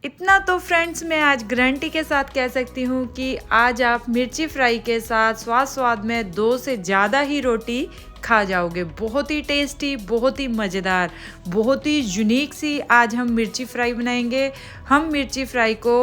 इतना तो फ्रेंड्स मैं आज गारंटी के साथ कह सकती हूँ कि आज आप मिर्ची फ्राई के साथ स्वाद स्वाद में 2 से ज़्यादा ही रोटी खा जाओगे। बहुत ही टेस्टी, बहुत ही मज़ेदार, बहुत ही यूनिक सी आज हम मिर्ची फ्राई बनाएंगे। हम मिर्ची फ्राई को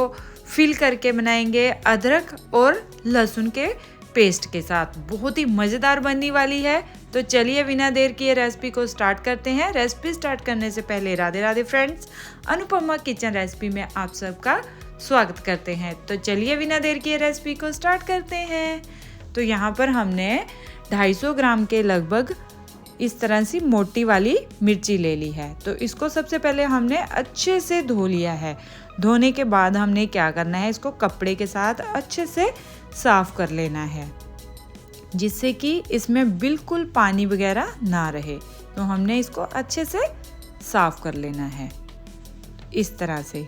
फिल करके बनाएंगे अदरक और लहसुन के पेस्ट के साथ। बहुत ही मज़ेदार बनने वाली है। तो चलिए बिना देर किए रेसिपी को स्टार्ट करते हैं। रेसिपी स्टार्ट करने से पहले Radhe Radhe friends, Anupama kitchen recipe में आप सबका स्वागत करते हैं। तो चलिए बिना देर किए रेसिपी को स्टार्ट करते हैं। तो यहाँ पर हमने 250 ग्राम के लगभग इस तरह से मोटी वाली मिर्ची ले ली है। तो इसको सबसे पहले हमने अच्छे से धो लिया है। धोने के बाद हमने क्या करना है, इसको कपड़े के साथ अच्छे से साफ कर लेना है, जिससे कि इसमें बिल्कुल पानी वगैरह ना रहे। तो हमने इसको अच्छे से साफ कर लेना है इस तरह से।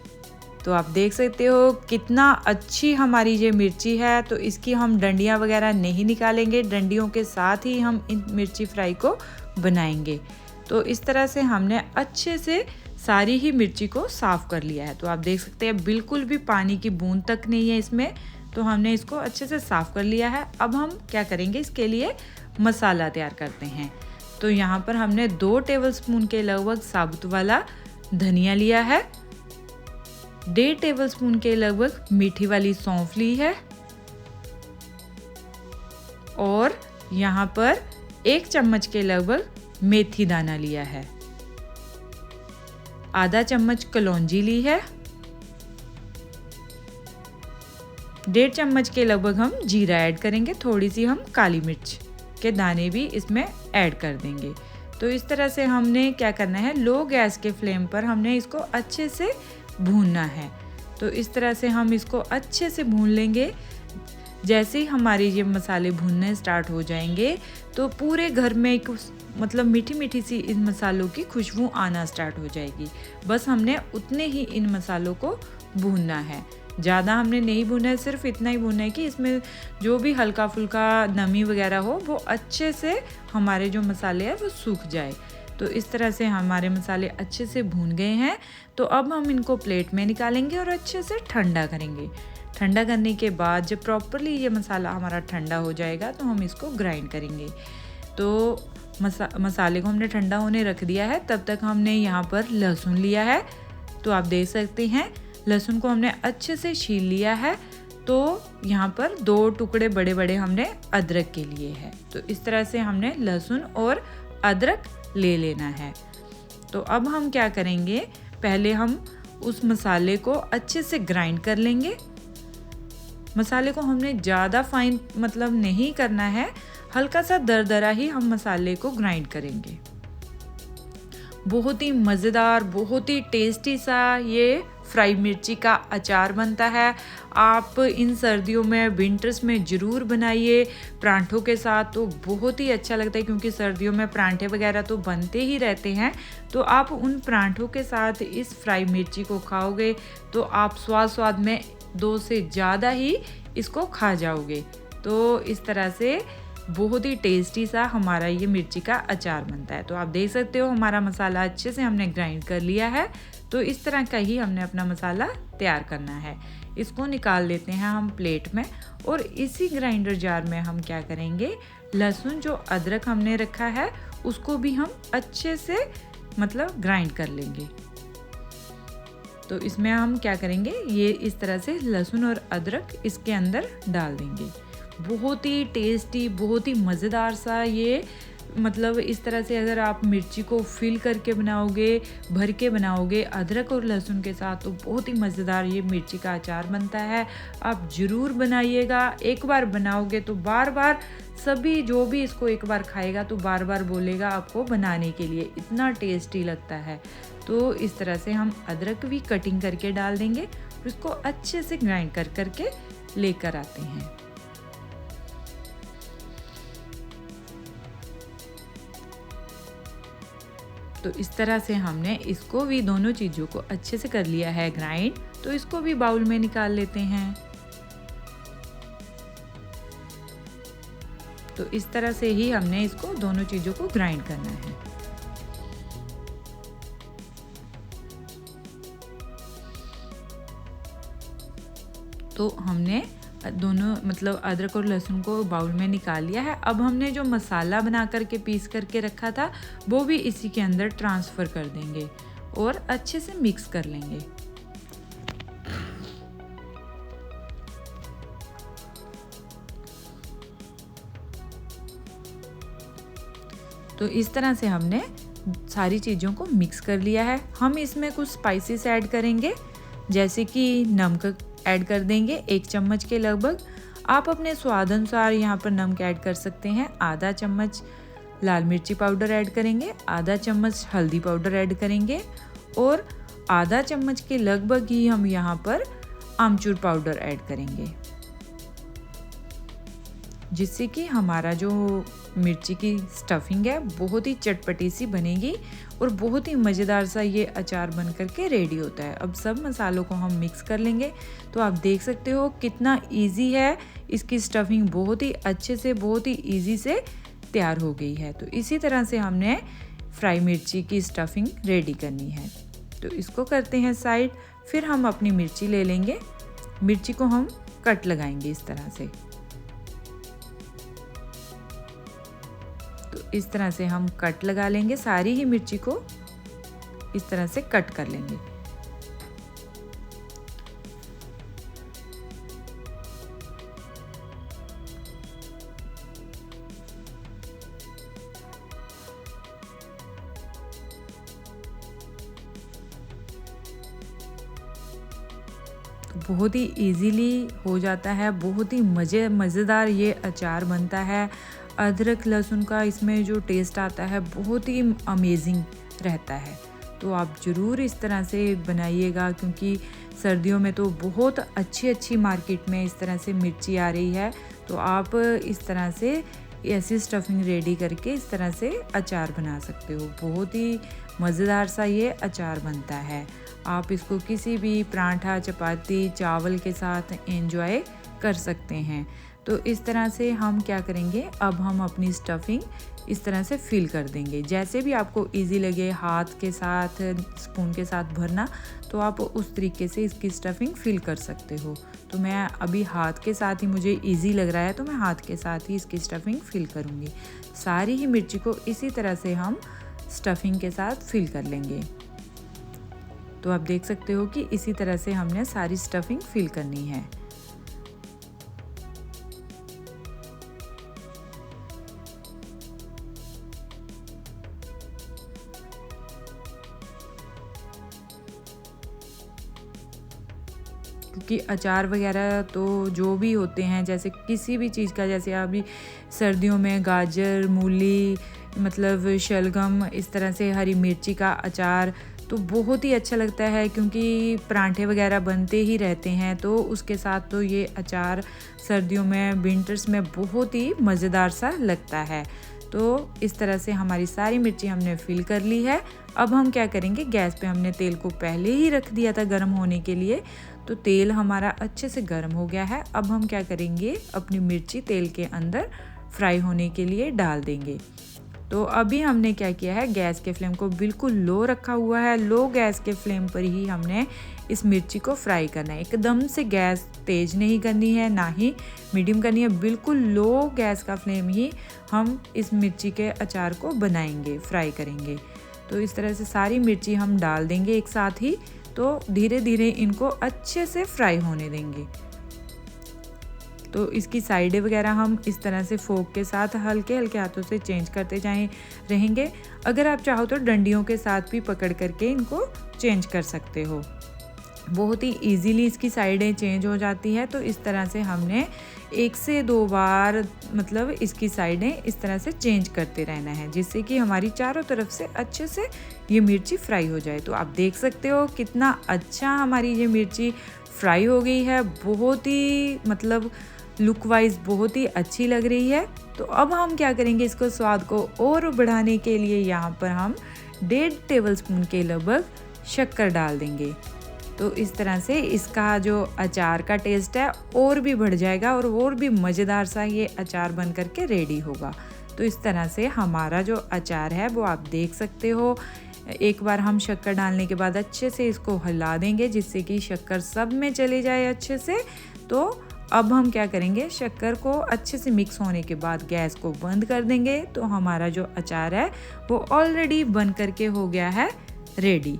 तो आप देख सकते हो कितना अच्छी हमारी ये मिर्ची है। तो इसकी हम डंडियाँ वगैरह नहीं निकालेंगे, डंडियों के साथ ही हम इन मिर्ची फ्राई को बनाएंगे। तो इस तरह से हमने अच्छे से सारी ही मिर्ची को साफ कर लिया है। तो आप देख सकते हैं बिल्कुल भी पानी की बूंद तक नहीं है इसमें। तो हमने इसको अच्छे से साफ कर लिया है। अब हम क्या करेंगे, इसके लिए मसाला तैयार करते हैं। तो यहाँ पर हमने 2 टेबलस्पून के लगभग साबुत वाला धनिया लिया है, 1.5 टेबलस्पून के लगभग मीठी वाली सौंफ ली है, और यहाँ पर 1 चम्मच के लगभग मेथी दाना लिया है, आधा चम्मच कलौंजी ली है, 1.5 चम्मच के लगभग हम जीरा ऐड करेंगे, थोड़ी सी हम काली मिर्च के दाने भी इसमें ऐड कर देंगे। तो इस तरह से हमने क्या करना है, लो गैस के फ्लेम पर हमने इसको अच्छे से भूनना है। तो इस तरह से हम इसको अच्छे से भून लेंगे। जैसे ही हमारे ये मसाले भूनने स्टार्ट हो जाएंगे तो पूरे घर में एक मतलब मीठी मीठी सी इन मसालों की खुशबू आना स्टार्ट हो जाएगी। बस हमने उतने ही इन मसालों को भूनना है, ज़्यादा हमने नहीं भूना है, सिर्फ इतना ही भूनना है कि इसमें जो भी हल्का फुल्का नमी वगैरह हो वो अच्छे से हमारे जो मसाले हैं वो सूख जाए। तो इस तरह से हमारे मसाले अच्छे से भून गए हैं। तो अब हम इनको प्लेट में निकालेंगे और अच्छे से ठंडा करेंगे। ठंडा करने के बाद जब प्रॉपरली ये मसाला हमारा ठंडा हो जाएगा तो हम इसको ग्राइंड करेंगे। तो मसाले को हमने ठंडा होने रख दिया है। तब तक हमने यहाँ पर लहसुन लिया है। तो आप देख सकते हैं लहसुन को हमने अच्छे से छील लिया है। तो यहाँ पर 2 टुकड़े बड़े बड़े हमने अदरक के लिए है। तो इस तरह से हमने लहसुन और अदरक ले लेना है। तो अब हम क्या करेंगे, पहले हम उस मसाले को अच्छे से ग्राइंड कर लेंगे। मसाले को हमने ज़्यादा फाइन मतलब नहीं करना है, हल्का सा दरदरा ही हम मसाले को ग्राइंड करेंगे। बहुत ही मज़ेदार, बहुत ही टेस्टी सा ये फ्राई मिर्ची का अचार बनता है। आप इन सर्दियों में विंटर्स में ज़रूर बनाइए परांठों के साथ। तो बहुत ही अच्छा लगता है, क्योंकि सर्दियों में परांठे वगैरह तो बनते ही रहते हैं। तो आप उन परांठों के साथ इस फ्राई मिर्ची को खाओगे तो आप स्वाद स्वाद में 2 से ज़्यादा ही इसको खा जाओगे। तो इस तरह से बहुत ही टेस्टी सा हमारा ये मिर्ची का अचार बनता है। तो आप देख सकते हो हमारा मसाला अच्छे से हमने ग्राइंड कर लिया है। तो इस तरह का ही हमने अपना मसाला तैयार करना है। इसको निकाल लेते हैं हम प्लेट में, और इसी ग्राइंडर जार में हम क्या करेंगे, लहसुन जो अदरक हमने रखा है उसको भी हम अच्छे से मतलब ग्राइंड कर लेंगे। तो इसमें हम क्या करेंगे, ये इस तरह से लहसुन और अदरक इसके अंदर डाल देंगे। बहुत ही टेस्टी, बहुत ही मज़ेदार सा ये मतलब इस तरह से अगर आप मिर्ची को फिल करके बनाओगे, भर के बनाओगे अदरक और लहसुन के साथ, तो बहुत ही मज़ेदार ये मिर्ची का अचार बनता है। आप ज़रूर बनाइएगा। एक बार बनाओगे तो बार बार सभी जो भी इसको एक बार खाएगा तो बार बार बोलेगा आपको बनाने के लिए, इतना टेस्टी लगता है। तो इस तरह से हम अदरक भी कटिंग करके डाल देंगे, उसको अच्छे से ग्राइंड कर करके लेकर आते हैं। तो इस तरह से हमने इसको भी दोनों चीज़ों को अच्छे से कर लिया है ग्राइंड। तो इसको भी बाउल में निकाल लेते हैं। तो इस तरह से ही हमने इसको दोनों चीज़ों को ग्राइंड करना है। तो हमने दोनों मतलब अदरक और लहसुन को बाउल में निकाल लिया है। अब हमने जो मसाला बना करके पीस करके रखा था वो भी इसी के अंदर ट्रांसफ़र कर देंगे और अच्छे से मिक्स कर लेंगे। तो इस तरह से हमने सारी चीज़ों को मिक्स कर लिया है। हम इसमें कुछ स्पाइसेस ऐड करेंगे, जैसे कि नमक ऐड कर देंगे 1 चम्मच के लगभग। आप अपने स्वाद अनुसार यहाँ पर नमक ऐड कर सकते हैं। आधा चम्मच लाल मिर्ची पाउडर ऐड करेंगे, आधा चम्मच हल्दी पाउडर ऐड करेंगे और आधा चम्मच के लगभग ही हम यहाँ पर आमचूर पाउडर ऐड करेंगे, जिससे कि हमारा जो मिर्ची की स्टफिंग है बहुत ही चटपटी सी बनेगी और बहुत ही मज़ेदार सा ये अचार बन करके रेडी होता है। अब सब मसालों को हम मिक्स कर लेंगे। तो आप देख सकते हो कितना इजी है, इसकी स्टफिंग बहुत ही अच्छे से बहुत ही इजी से तैयार हो गई है। तो इसी तरह से हमने फ्राई मिर्ची की स्टफिंग रेडी करनी है। तो इसको करते हैं साइड। फिर हम अपनी मिर्ची ले लेंगे, मिर्ची को हम कट लगाएंगे इस तरह से। तो इस तरह से हम कट लगा लेंगे, सारी ही मिर्ची को इस तरह से कट कर लेंगे। बहुत ही इजीली हो जाता है, बहुत ही मज़ेदार ये अचार बनता है। अदरक लहसुन का इसमें जो टेस्ट आता है बहुत ही अमेजिंग रहता है। तो आप ज़रूर इस तरह से बनाइएगा, क्योंकि सर्दियों में तो बहुत अच्छी मार्केट में इस तरह से मिर्ची आ रही है। तो आप इस तरह से ऐसी स्टफिंग रेडी करके इस तरह से अचार बना सकते हो। बहुत ही मज़ेदार सा ये अचार बनता है। आप इसको किसी भी पराठा, चपाती, चावल के साथ एंजॉय कर सकते हैं। तो इस तरह से हम क्या करेंगे, अब हम अपनी स्टफिंग इस तरह से फिल कर देंगे। जैसे भी आपको इजी लगे, हाथ के साथ, स्पून के साथ भरना, तो आप उस तरीके से इसकी स्टफिंग फिल कर सकते हो। तो मैं अभी हाथ के साथ ही, मुझे इजी लग रहा है तो मैं हाथ के साथ ही इसकी स्टफिंग फिल करूँगी। सारी ही मिर्ची को इसी तरह से हम स्टफिंग के साथ फिल कर लेंगे। तो आप देख सकते हो कि इसी तरह से हमने सारी स्टफिंग फिल करनी है। क्योंकि अचार वगैरह तो जो भी होते हैं, जैसे किसी भी चीज़ का, जैसे अभी सर्दियों में गाजर, मूली, मतलब शलगम, इस तरह से हरी मिर्ची का अचार तो बहुत ही अच्छा लगता है, क्योंकि पराठे वगैरह बनते ही रहते हैं। तो उसके साथ तो ये अचार सर्दियों में, विंटर्स में बहुत ही मज़ेदार सा लगता है। तो इस तरह से हमारी सारी मिर्ची हमने फिल कर ली है। अब हम क्या करेंगे, गैस पे हमने तेल को पहले ही रख दिया था गर्म होने के लिए। तो तेल हमारा अच्छे से गर्म हो गया है। अब हम क्या करेंगे, अपनी मिर्ची तेल के अंदर फ्राई होने के लिए डाल देंगे। तो अभी हमने क्या किया है, गैस के फ्लेम को बिल्कुल लो रखा हुआ है। लो गैस के फ्लेम पर ही हमने इस मिर्ची को फ्राई करना है। एकदम से गैस तेज़ नहीं करनी है, ना ही मीडियम करनी है। बिल्कुल लो गैस का फ्लेम ही हम इस मिर्ची के अचार को बनाएंगे, फ्राई करेंगे। तो इस तरह से सारी मिर्ची हम डाल देंगे एक साथ ही। तो धीरे धीरे इनको अच्छे से फ्राई होने देंगे। तो इसकी साइडें वगैरह हम इस तरह से फोक के साथ हल्के हल्के हाथों से चेंज करते रहेंगे। अगर आप चाहो तो डंडियों के साथ भी पकड़ करके इनको चेंज कर सकते हो। बहुत ही इजीली इसकी साइडें चेंज हो जाती है। तो इस तरह से हमने 1 से 2 बार मतलब इसकी साइडें इस तरह से चेंज करते रहना है, जिससे कि हमारी चारों तरफ से अच्छे से ये मिर्ची फ्राई हो जाए। तो आप देख सकते हो कितना अच्छा हमारी ये मिर्ची फ्राई हो गई है। बहुत ही मतलब लुक वाइज बहुत ही अच्छी लग रही है। तो अब हम क्या करेंगे, इसको स्वाद को और बढ़ाने के लिए यहाँ पर हम 1.5 टेबलस्पून के लगभग शक्कर डाल देंगे। तो इस तरह से इसका जो अचार का टेस्ट है और भी बढ़ जाएगा और भी मज़ेदार सा ये अचार बन करके रेडी होगा। तो इस तरह से हमारा जो अचार है वो आप देख सकते हो, एक बार हम शक्कर डालने के बाद अच्छे से इसको हिला देंगे जिससे कि शक्कर सब में चले जाए अच्छे से। तो अब हम क्या करेंगे, शक्कर को अच्छे से मिक्स होने के बाद गैस को बंद कर देंगे। तो हमारा जो अचार है वो ऑलरेडी बन करके हो गया है रेडी।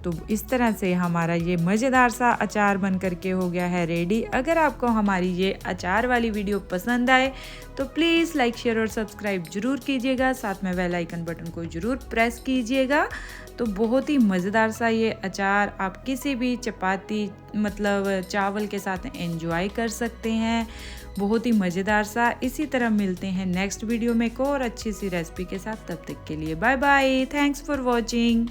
तो इस तरह से हमारा ये मज़ेदार सा अचार बन करके हो गया है रेडी। अगर आपको हमारी ये अचार वाली वीडियो पसंद आए तो प्लीज़ लाइक शेयर और सब्सक्राइब ज़रूर कीजिएगा, साथ में बेल आइकन बटन को ज़रूर प्रेस कीजिएगा। तो बहुत ही मज़ेदार सा ये अचार आप किसी भी चपाती मतलब चावल के साथ एंजॉय कर सकते हैं, बहुत ही मज़ेदार सा। इसी तरह मिलते हैं नेक्स्ट वीडियो में एक और अच्छी सी रेसिपी के साथ। तब तक के लिए bye bye, thanks for watching.